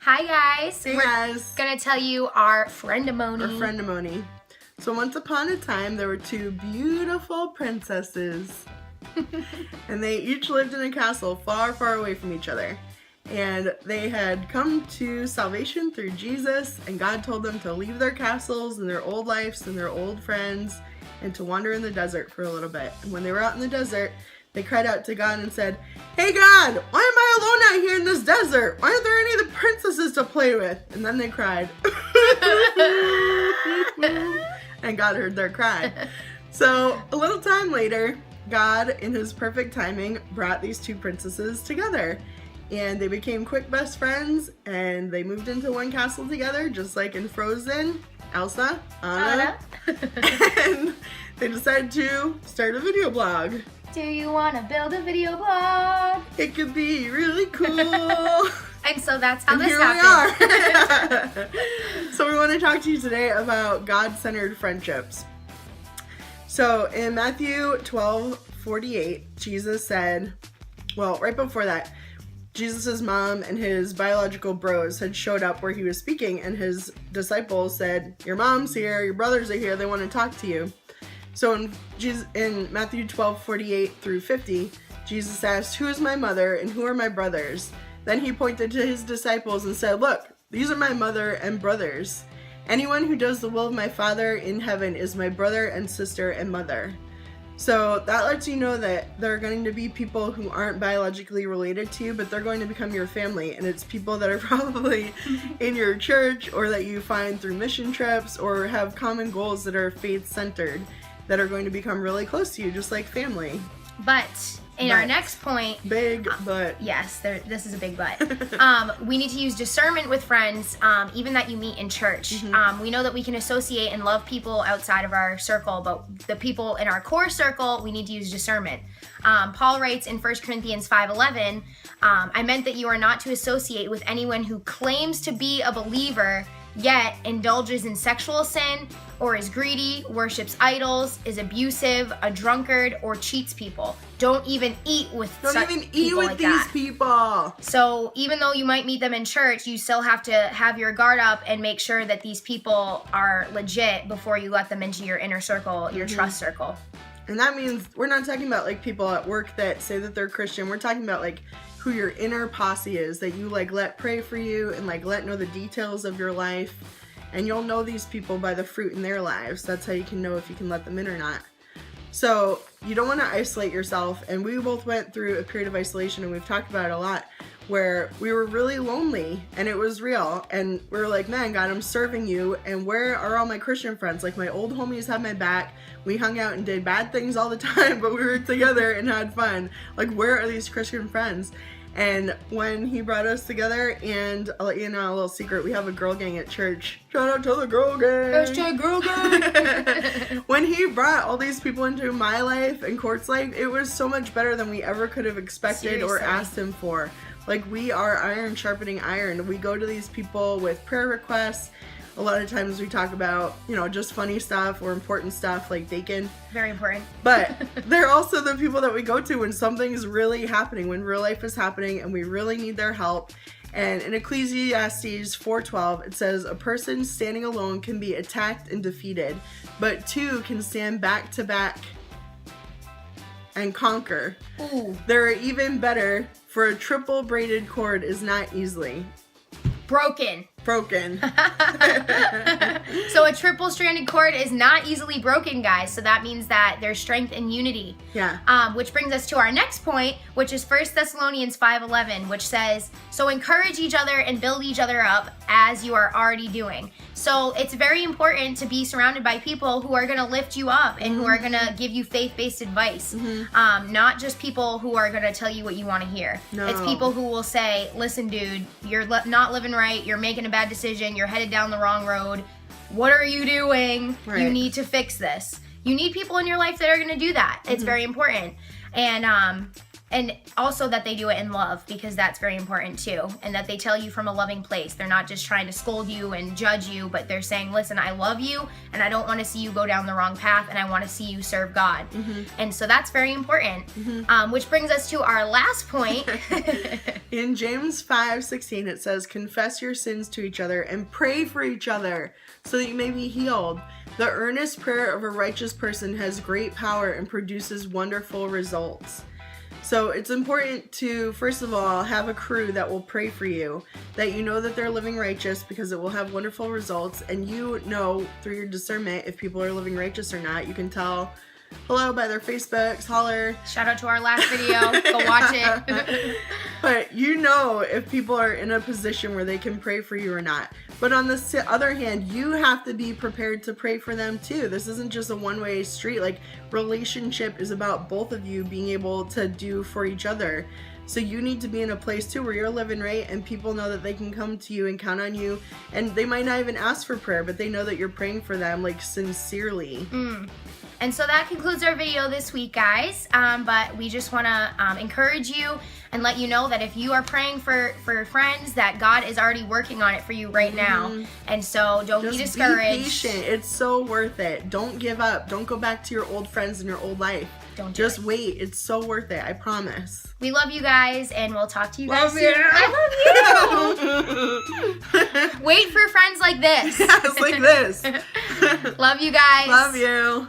Hi guys. Hey We're guys. gonna tell you our friendemony. Our friendemony. So once upon a time there were two beautiful princesses and they each lived in a castle far, far away from each other. And they had come to salvation through Jesus, and God told them to leave their castles and their old lives and their old friends and to wander in the desert for a little bit. And when they were out in the desert, they cried out to God and said, "Hey God, why am I alone out here in this desert? Why aren't there any of the princesses to play with?" And then they cried. And God heard their cry. So a little time later, God, in his perfect timing, brought these two princesses together. And they became quick best friends, and they moved into one castle together, just like in Frozen, Elsa, Anna. And they decided to start a video blog. Do you want to build a video blog? It could be really cool. And so that's how and this here happened. We are. So we want to talk to you today about God-centered friendships. So in Matthew 12:48, Jesus said, well, right before that, Jesus' mom and his biological bros had showed up where he was speaking, and his disciples said, "Your mom's here, your brothers are here, they want to talk to you." So in Matthew 12:48 through 50, Jesus asked, "Who is my mother and who are my brothers?" Then he pointed to his disciples and said, "Look, these are my mother and brothers. Anyone who does the will of my Father in heaven is my brother and sister and mother." So that lets you know that there are going to be people who aren't biologically related to you, but they're going to become your family. And it's people that are probably in your church, or that you find through mission trips, or have common goals that are faith-centered, that are going to become really close to you, just like family. But in our next point, big but. Yes, this is a big but. We need to use discernment with friends, even that you meet in church. Mm-hmm. We know that we can associate and love people outside of our circle, but the people in our core circle, we need to use discernment. Paul writes in 1 Corinthians 5:11, "I meant that you are not to associate with anyone who claims to be a believer, yet indulges in sexual sin, or is greedy, worships idols, is abusive, a drunkard, or cheats people." Don't even eat with these people. So even though you might meet them in church, you still have to have your guard up and make sure that these people are legit before you let them into your inner circle, your trust circle. And that means we're not talking about like people at work that say that they're Christian. We're talking about like who your inner posse is, that you like let pray for you and like let know the details of your life. And you'll know these people by the fruit in their lives. That's how you can know if you can let them in or not. So you don't want to isolate yourself. And we both went through a period of isolation, and we've talked about it a lot, where we were really lonely and it was real. And we were like, "Man, God, I'm serving you. And where are all my Christian friends? Like my old homies had my back. We hung out and did bad things all the time, but we were together and had fun. Like, where are these Christian friends?" And when he brought us together, and I'll let you know a little secret, we have a girl gang at church. Shout out to the girl gang! Hashtag girl gang! When he brought all these people into my life and Court's life, it was so much better than we ever could have expected or asked him for. Like, we are iron sharpening iron. We go to these people with prayer requests. A lot of times we talk about, just funny stuff or important stuff like bacon. Very important. But they're also the people that we go to when something's really happening, when real life is happening and we really need their help. And in Ecclesiastes 4:12, it says, "A person standing alone can be attacked and defeated, but two can stand back to back and conquer. Ooh. They're even better, for a triple braided cord is not easily broken." So a triple stranded cord is not easily broken, guys. So that means that there's strength and unity. Yeah. Which brings us to our next point, which is 1 Thessalonians 5:11, which says, "So encourage each other and build each other up as you are already doing." So it's very important to be surrounded by people who are going to lift you up and who are going to give you faith-based advice. Not just people who are going to tell you what you want to hear. No. It's people who will say, "Listen, dude, you're not living right. You're making a bad decision. You're headed down the wrong road. What are you doing? Right. You need to fix this." You need people in your life that are going to do that. It's very important. And And also that they do it in love, because that's very important too. And that they tell you from a loving place. They're not just trying to scold you and judge you, but they're saying, listen, I love you and I don't want to see you go down the wrong path, and I want to see you serve God. And so that's very important. Which brings us to our last point. In James 5:16, it says, confess your sins to each other and pray for each other so that you may be healed. The earnest prayer of a righteous person has great power and produces wonderful results. So it's important to, first of all, have a crew that will pray for you, that you know that they're living righteous, because it will have wonderful results, and you know through your discernment if people are living righteous or not. You can tell hello by their Facebooks, holler. Shout out to our last video. Go watch it. But you know if people are in a position where they can pray for you or not. But on the other hand, you have to be prepared to pray for them too. This isn't just a one-way street. Like, relationship is about both of you being able to do for each other. So you need to be in a place too where you're living right, and people know that they can come to you and count on you, and they might not even ask for prayer, but they know that you're praying for them, like, sincerely. And so that concludes our video this week, guys. But we just want to encourage you and let you know that if you are praying for friends, that God is already working on it for you right now. And so don't be discouraged. Be patient. It's so worth it. Don't give up. Don't go back to your old friends and your old life. Don't just wait. It's so worth it. I promise. We love you guys, and we'll talk to you guys soon. You. I love you. Wait for friends like this. Yes, like this. Love you guys. Love you.